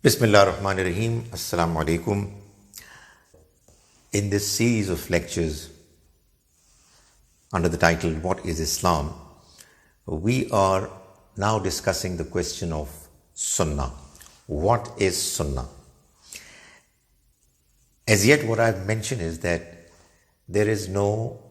Bismillah ar-Rahman ar-Rahim. Assalamu alaikum. In this series of lectures under the title, What is Islam? We are now discussing the question of Sunnah. What is Sunnah? As yet, what I've mentioned is that there is no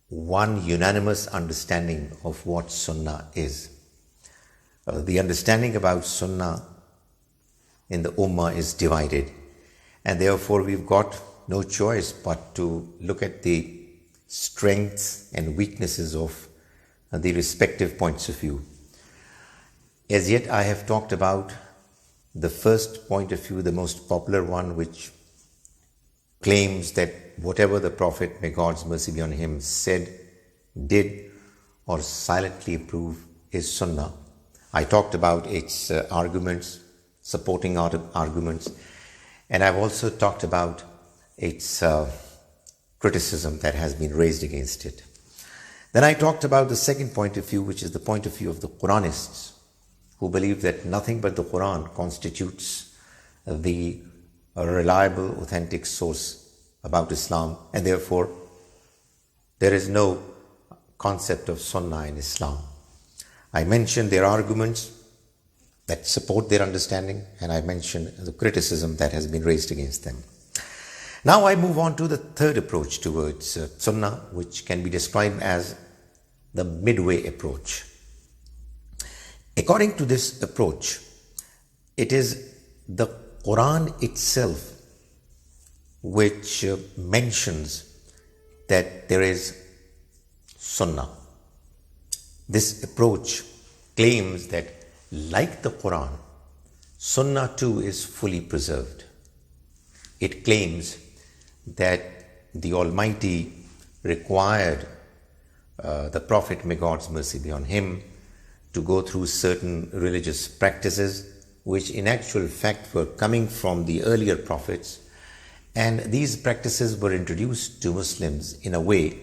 one unanimous understanding of what Sunnah is. The understanding about Sunnah in the Ummah is divided, and therefore we've got no choice but to look at the strengths and weaknesses of the respective points of view. As yet, I have talked about the first point of view, the most popular one, which claims that whatever the Prophet, may God's mercy be on him, said, did, or silently approved is Sunnah. I talked about its arguments, supporting arguments, and I've also talked about its criticism that has been raised against it. Then I talked about the second point of view, which is the point of view of the Quranists, who believe that nothing but the Quran constitutes the reliable, authentic source about Islam, and therefore there is no concept of Sunnah in Islam. I mentioned their arguments that support their understanding, and I mentioned the criticism that has been raised against them. Now I move on to the third approach towards Sunnah, which can be described as the midway approach. According to this approach, it is the Quran itself which mentions that there is Sunnah. This approach claims that, like the Quran, Sunnah too is fully preserved. It claims that the Almighty required the Prophet, may God's mercy be on him, to go through certain religious practices which in actual fact were coming from the earlier prophets, and these practices were introduced to Muslims in a way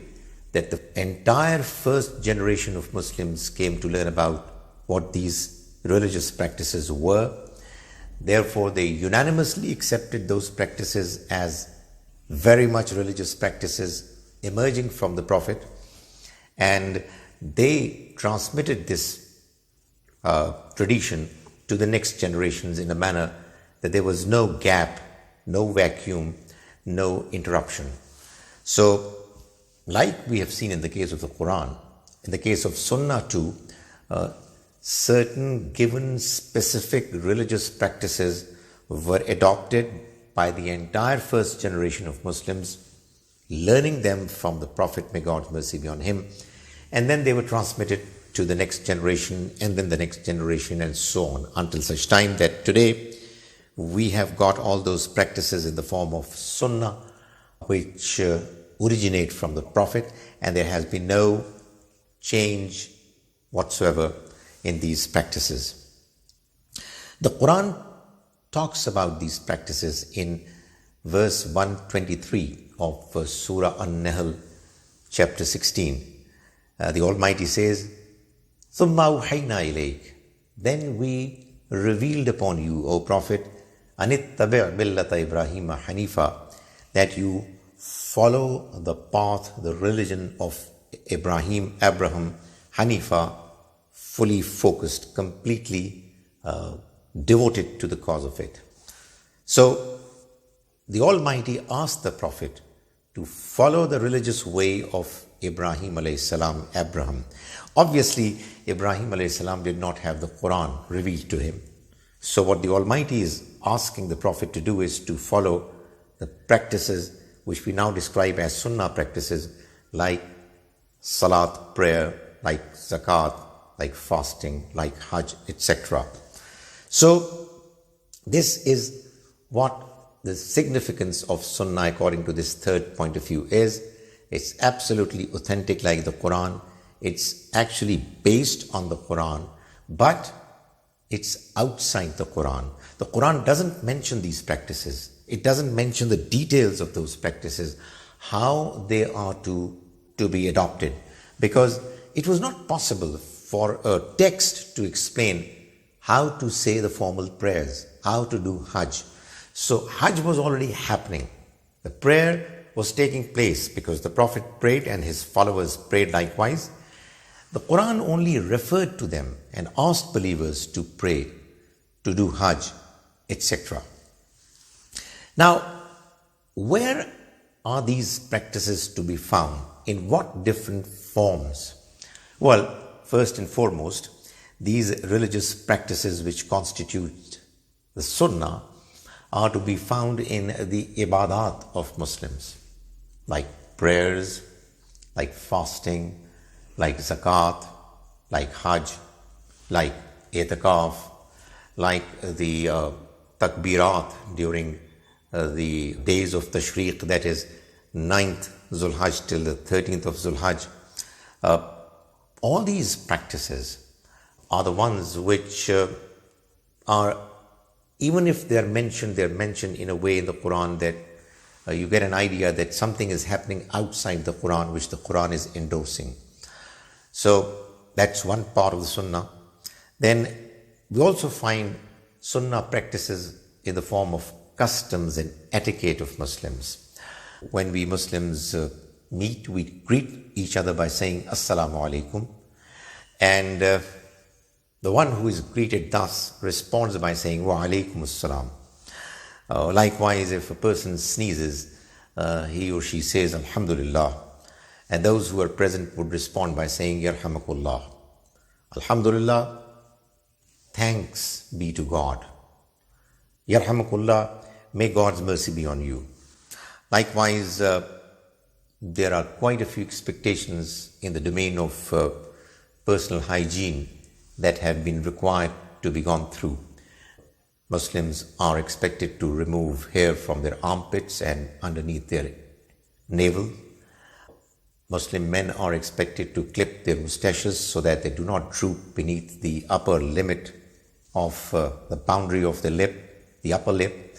that the entire first generation of Muslims came to learn about what these religious practices were. Therefore, they unanimously accepted those practices as very much religious practices emerging from the Prophet, and they transmitted this tradition to the next generations in a manner that there was no gap, no vacuum, no interruption. So, like we have seen in the case of the Quran, in the case of Sunnah too, certain given specific religious practices were adopted by the entire first generation of Muslims, learning them from the Prophet, may God's mercy be on him, and then they were transmitted to the next generation, and then the next generation, and so on, until such time that today we have got all those practices in the form of Sunnah, which originate from the Prophet, and there has been no change whatsoever in these practices. The Quran talks about these practices in verse 123 of Surah An-Nahl, chapter 16. The Almighty says, ثُمَّ أَوْحَيْنَا إِلَيْكَ, then we revealed upon you, O Prophet, أَنِ اتَّبِعْ مِلَّةَ إِبْرَاهِيمَ حَنِيفًا, that you follow the path, the religion of Abraham, Hanifa, fully focused, completely devoted to the cause of it. So, the Almighty asked the Prophet to follow the religious way of Ibrahim alayhi salam, Abraham. Obviously, Ibrahim alayhi salam did not have the Quran revealed to him. So what the Almighty is asking the Prophet to do is to follow the practices which we now describe as Sunnah practices, like Salat, prayer, like Zakat, like fasting, like Hajj, etc. So this is what the significance of Sunnah according to this third point of view is. It's absolutely authentic like the Quran. It's actually based on the Quran, but it's outside the Quran. The Quran doesn't mention these practices. It doesn't mention the details of those practices, how they are to be adopted, because it was not possible for a text to explain how to say the formal prayers. how to do Hajj. So Hajj was already happening. The prayer was taking place because the Prophet prayed and his followers prayed likewise. The Quran only referred to them and asked believers to pray, to do Hajj, etc. Now, where are these practices to be found? In what different forms? Well, first and foremost, these religious practices which constitute the Sunnah are to be found in the ibadat of Muslims, like prayers, like fasting, like zakat, like Hajj, like itikaf, like the takbirat during the days of Tashriq, that is 9th Zulhajj till the 13th of Zulhajj. All these practices are the ones which are, even if they're mentioned in a way in the Quran that you get an idea that something is happening outside the Quran which the Quran is endorsing. So that's one part of the Sunnah. Then we also find Sunnah practices in the form of customs and etiquette of Muslims. When we Muslims meet, we greet each other by saying Assalamu alaikum, and the one who is greeted thus responds by saying Wa alaikum assalam. Likewise, if a person sneezes, he or she says Alhamdulillah, and those who are present would respond by saying Yarhamakullah. Alhamdulillah, thanks be to God. Yarhamakullah, may God's mercy be on you. Likewise, there are quite a few expectations in the domain of personal hygiene that have been required to be gone through. Muslims are expected to remove hair from their armpits and underneath their navel. Muslim men are expected to clip their mustaches so that they do not droop beneath the upper limit of the boundary of the lip, the upper lip.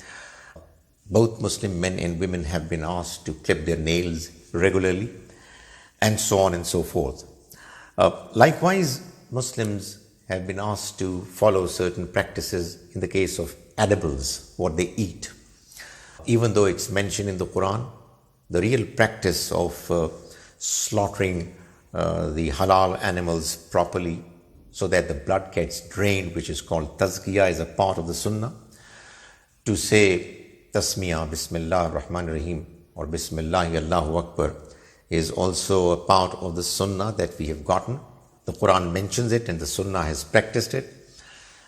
Both Muslim men and women have been asked to clip their nails regularly, and so on and so forth. Likewise, Muslims have been asked to follow certain practices in the case of edibles, what they eat. Even though it's mentioned in the Quran, the real practice of slaughtering the halal animals properly so that the blood gets drained, which is called tazkiyah, is a part of the Sunnah. To say Tasmiyah, Bismillah Rahman Rahim, or Bismillah Allahu Akbar, is also a part of the Sunnah that we have gotten. The Quran mentions it and the Sunnah has practiced it.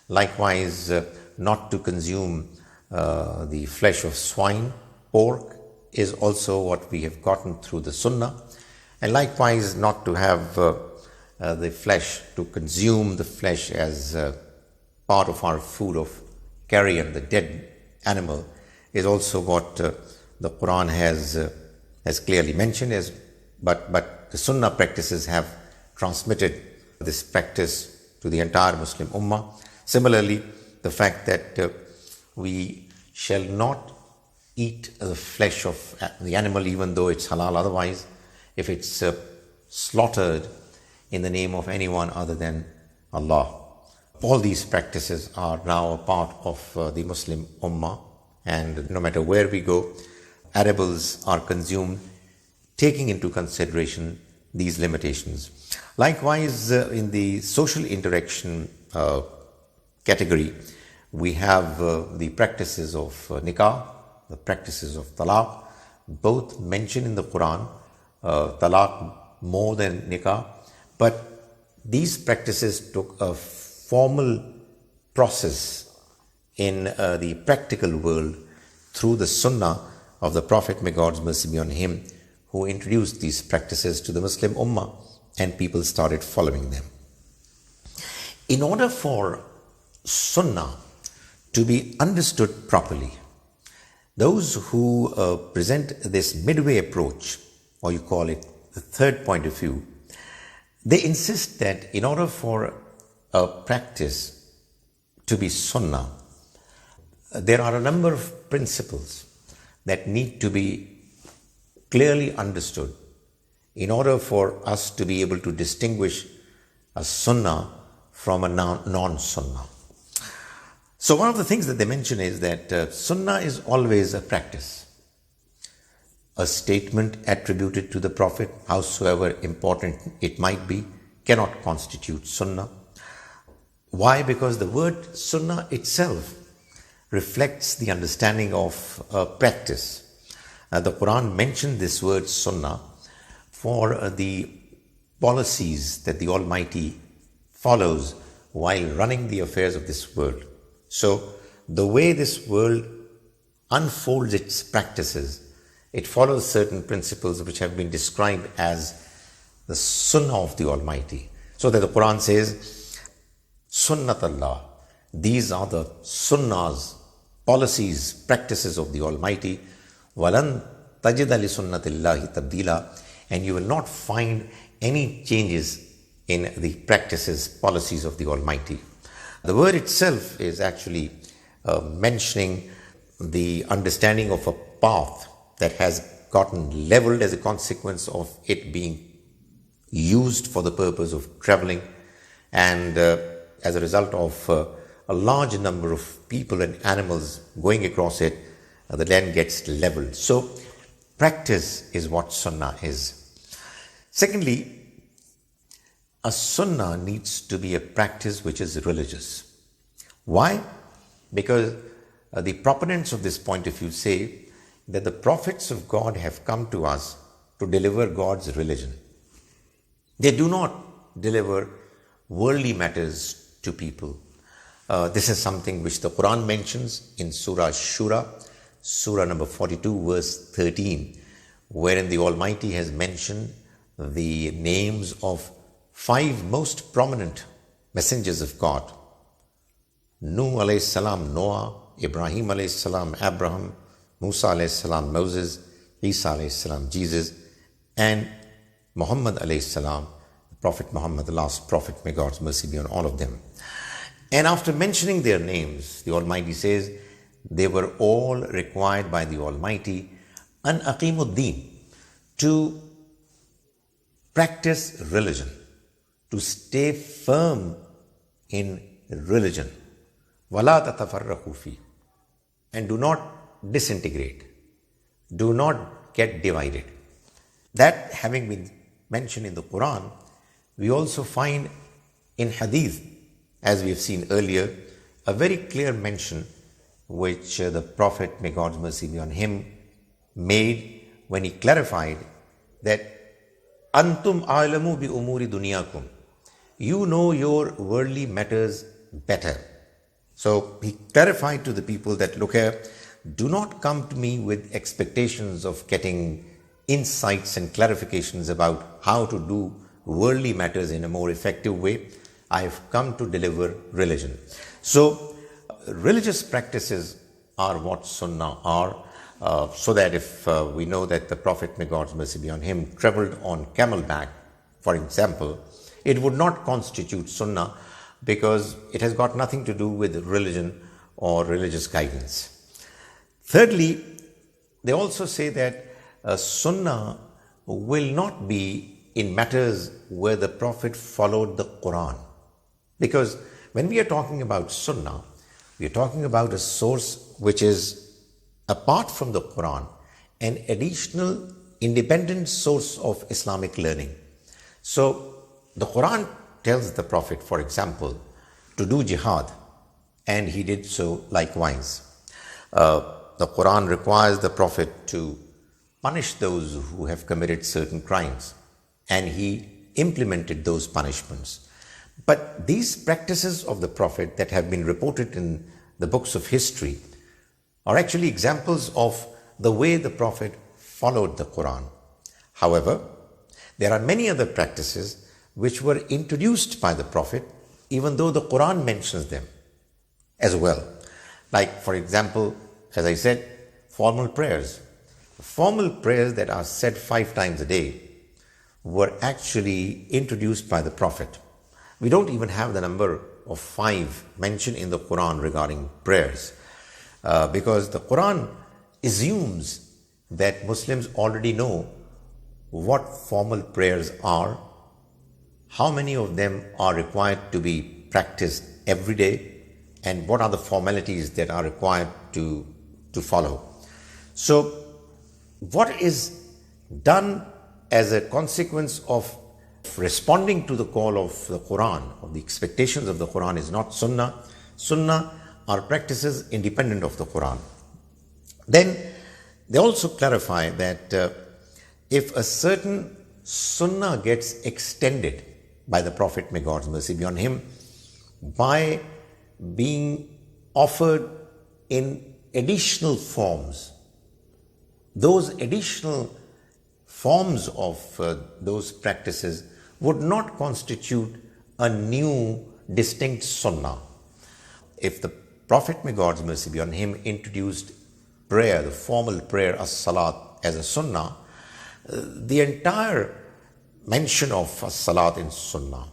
Likewise, not to consume the flesh of swine, pork, is also what we have gotten through the Sunnah. And likewise, not to have the flesh, to consume the flesh as part of our food of carrion, the dead animal, is also what the Quran has clearly mentioned. But the Sunnah practices have transmitted this practice to the entire Muslim Ummah. Similarly, the fact that we shall not eat the flesh of the animal even though it's halal otherwise, if it's slaughtered in the name of anyone other than Allah. All these practices are now a part of the Muslim Ummah, and no matter where we go, edibles are consumed, taking into consideration these limitations. Likewise, in the social interaction category, we have the practices of nikah, the practices of talaq, both mentioned in the Quran, talaq more than nikah, but these practices took a formal process in the practical world through the Sunnah of the Prophet, may God's mercy be on him, who introduced these practices to the Muslim Ummah, and people started following them. In order for Sunnah to be understood properly, those who present this midway approach, or you call it the third point of view, they insist that in order for a practice to be Sunnah, there are a number of principles that need to be clearly understood in order for us to be able to distinguish a Sunnah from a non-Sunnah. So one of the things that they mention is that Sunnah is always a practice. A statement attributed to the Prophet, howsoever important it might be, cannot constitute Sunnah. Why? Because the word Sunnah itself reflects the understanding of practice. The Quran mentioned this word Sunnah for the policies that the Almighty follows while running the affairs of this world. So the way this world unfolds its practices, it follows certain principles which have been described as the Sunnah of the Almighty. So that the Quran says, Sunnat Allah. These are the Sunnahs, policies, practices of the Almighty. Walan tajida li sunnatillahi tabdila. And you will not find any changes in the practices, policies of the Almighty. The word itself is actually mentioning the understanding of a path that has gotten leveled as a consequence of it being used for the purpose of traveling, and as a result of a large number of people and animals going across it, the land gets leveled. So practice is what Sunnah is. Secondly, a Sunnah needs to be a practice which is religious. Why? Because the proponents of this point of view say that the prophets of God have come to us to deliver God's religion. They do not deliver worldly matters to people. This is something which the Quran mentions in Surah Shura, Surah number 42, verse 13, wherein the Almighty has mentioned the names of 5 most prominent messengers of God. Nuh alayhi salam, Noah; Ibrahim alayhi salam, Abraham; Musa alayhi salam, Moses; Isa alayhi salam, Jesus; and Muhammad alayhi salam, the Prophet Muhammad, the last prophet, may God's mercy be on all of them. And after mentioning their names, the Almighty says, they were all required by the Almighty, an aqimuddin, to practice religion, to stay firm in religion. Wala tatafarraqu fi, and do not disintegrate, do not get divided. That having been mentioned in the Quran, we also find in Hadith, as we have seen earlier, a very clear mention which the Prophet, may God's mercy be on him, made when he clarified that Antum a'lamu bi umuri dunyakum, you know your worldly matters better. So he clarified to the people that, look here, do not come to me with expectations of getting insights and clarifications about how to do worldly matters in a more effective way. I have come to deliver religion. So religious practices are what Sunnah are, so that if we know that the Prophet, may God's mercy be on him, traveled on camelback, for example, it would not constitute Sunnah because it has got nothing to do with religion or religious guidance. Thirdly, they also say that Sunnah will not be in matters where the Prophet followed the Quran. Because when we are talking about Sunnah, we are talking about a source which is, apart from the Quran, an additional independent source of Islamic learning. So the Quran tells the Prophet, for example, to do jihad, and he did so likewise. The Quran requires the Prophet to punish those who have committed certain crimes, and he implemented those punishments. But these practices of the Prophet that have been reported in the books of history are actually examples of the way the Prophet followed the Quran. However, there are many other practices which were introduced by the Prophet, even though the Quran mentions them as well. Like, for example, as I said, formal prayers. Formal prayers that are said 5 times a day were actually introduced by the Prophet. We don't even have the number of 5 mentioned in the Quran regarding prayers, because the Quran assumes that Muslims already know what formal prayers are, how many of them are required to be practiced every day, and what are the formalities that are required to follow. So what is done as a consequence of responding to the call of the Quran, of the expectations of the Quran, is not Sunnah. Sunnah are practices independent of the Quran. Then they also clarify that if a certain Sunnah gets extended by the Prophet, may God's mercy be on him, by being offered in additional forms, those additional forms of those practices would not constitute a new distinct Sunnah. If the Prophet, may God's mercy be on him, introduced prayer, the formal prayer as-salat, as a Sunnah, the entire mention of as-salat in Sunnah,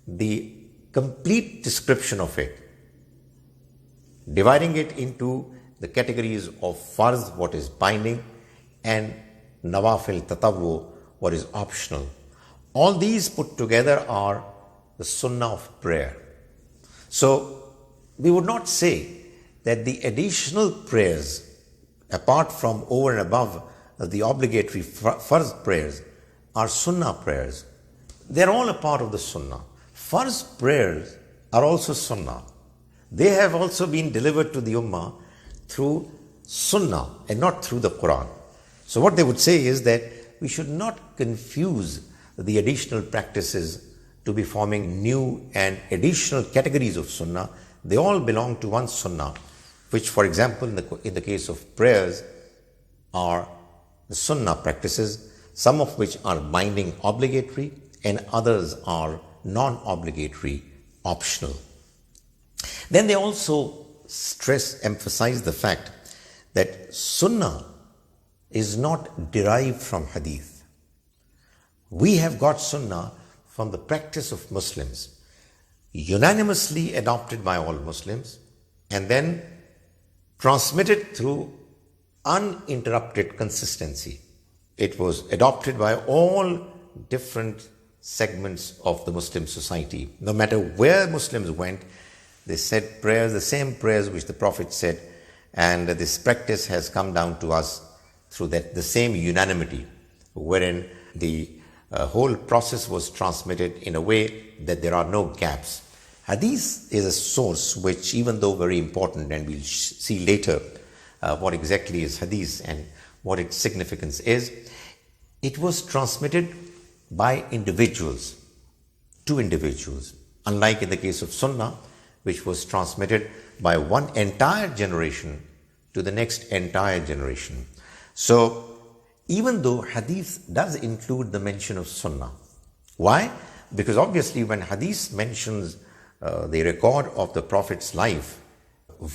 the complete description of it, dividing it into the categories of farz, what is binding, and nawafil, tatawwu, what is optional. All these put together are the Sunnah of prayer. So we would not say that the additional prayers, apart from over and above the obligatory farz prayers, are Sunnah prayers. They're all a part of the Sunnah. Farz prayers are also Sunnah. They have also been delivered to the Ummah through Sunnah and not through the Quran. So what they would say is that we should not confuse the additional practices to be forming new and additional categories of Sunnah. They all belong to one Sunnah, which, for example, in the case of prayers, are the Sunnah practices, some of which are binding obligatory and others are non-obligatory optional. Then they also emphasize the fact that Sunnah is not derived from Hadith. We have got Sunnah from the practice of Muslims, unanimously adopted by all Muslims, and then transmitted through uninterrupted consistency. It was adopted by all different segments of the Muslim society. No matter where Muslims went, they said prayers, the same prayers which the Prophet said, and this practice has come down to us through the same unanimity, wherein the whole process was transmitted in a way that there are no gaps. Hadith is a source which, even though very important, and we'll see later what exactly is Hadith and what its significance is, it was transmitted by individuals, to individuals, unlike in the case of Sunnah, which was transmitted by one entire generation to the next entire generation. So, even though Hadith does include the mention of Sunnah. Why? Because obviously when Hadith mentions the record of the Prophet's life,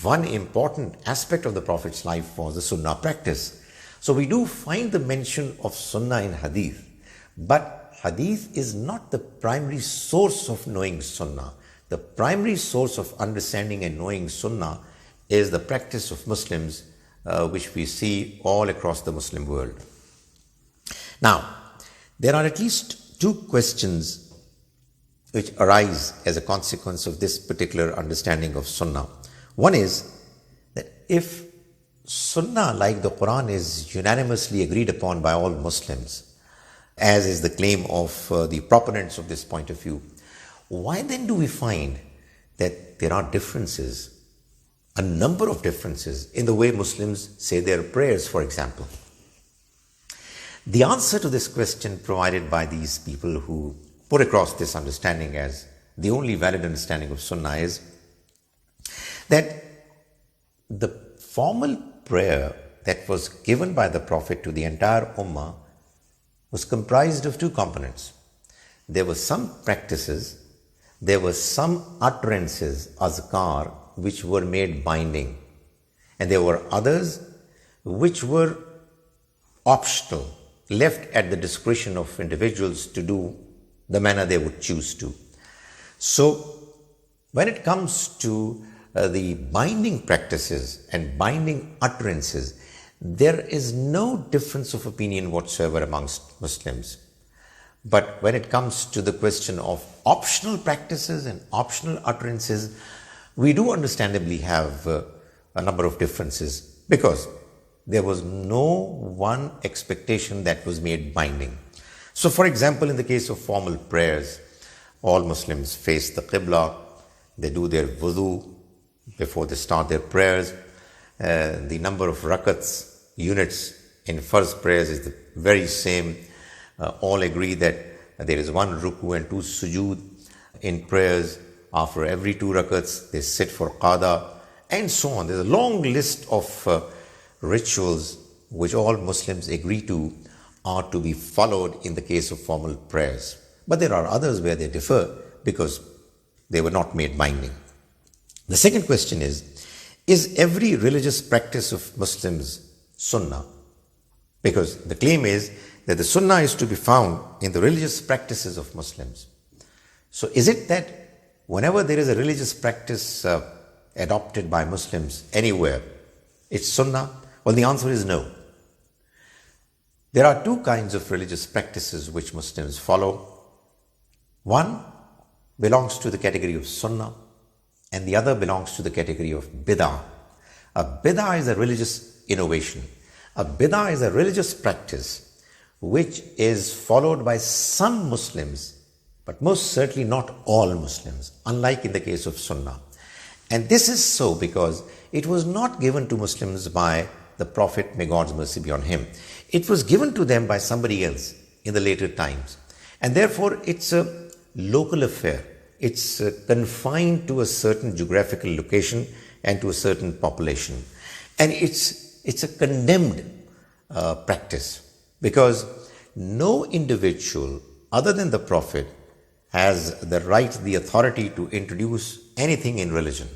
one important aspect of the Prophet's life was the Sunnah practice. So we do find the mention of Sunnah in Hadith, but Hadith is not the primary source of knowing Sunnah. The primary source of understanding and knowing Sunnah is the practice of Muslims, which we see all across the Muslim world. Now, there are at least two questions which arise as a consequence of this particular understanding of Sunnah. One is that if Sunnah, like the Quran, is unanimously agreed upon by all Muslims, as is the claim of the proponents of this point of view, why then do we find that there are differences, a number of differences, in the way Muslims say their prayers, for example? The answer to this question provided by these people who put across this understanding as the only valid understanding of Sunnah is that the formal prayer that was given by the Prophet to the entire Ummah was comprised of two components. There were some practices, there were some utterances, azkar, which were made binding, and there were others which were optional, left at the discretion of individuals to do the manner they would choose to. So, when it comes to the binding practices and binding utterances, there is no difference of opinion whatsoever amongst Muslims. But when it comes to the question of optional practices and optional utterances, We do understandably have a number of differences because there was no one expectation that was made binding. So, for example, in the case of formal prayers, all Muslims face the Qibla, they do their wudu before they start their prayers. The number of rakats, units in first prayers is the very same. All agree that there is one ruku and two sujood in prayers. After every 2 rakats, they sit for qada and so on. There's a long list of rituals which all Muslims agree to are to be followed in the case of formal prayers. But there are others where they differ because they were not made binding. The second question is every religious practice of Muslims Sunnah? Because the claim is that the Sunnah is to be found in the religious practices of Muslims. So is it that whenever there is a religious practice adopted by Muslims anywhere, it's Sunnah? Well, the answer is no. There are 2 kinds of religious practices which Muslims follow. One belongs to the category of Sunnah and the other belongs to the category of Bid'ah. A Bid'ah is a religious innovation. A Bid'ah is a religious practice which is followed by some Muslims, but most certainly not all Muslims, unlike in the case of Sunnah. And this is so because it was not given to Muslims by the Prophet, may God's mercy be on him. It was given to them by somebody else in the later times. And therefore, it's a local affair. It's confined to a certain geographical location and to a certain population. And it's a condemned practice because no individual other than the Prophet has the right, the authority to introduce anything in religion.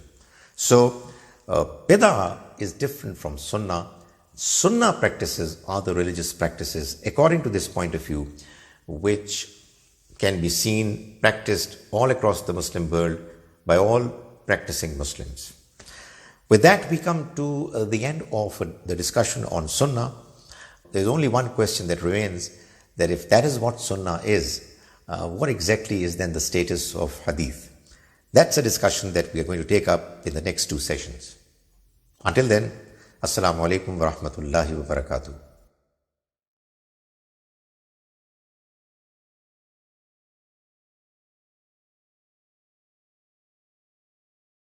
So, Bid'ah is different from Sunnah. Sunnah practices are the religious practices, according to this point of view, which can be seen, practiced all across the Muslim world by all practicing Muslims. With that, we come to the end of the discussion on Sunnah. There's only one question that remains, that if that is what Sunnah is, what exactly is then the status of Hadith? That's a discussion that we are going to take up in the next 2 sessions. Until then, Assalamu alaikum wa rahmatullahi wa barakatuh.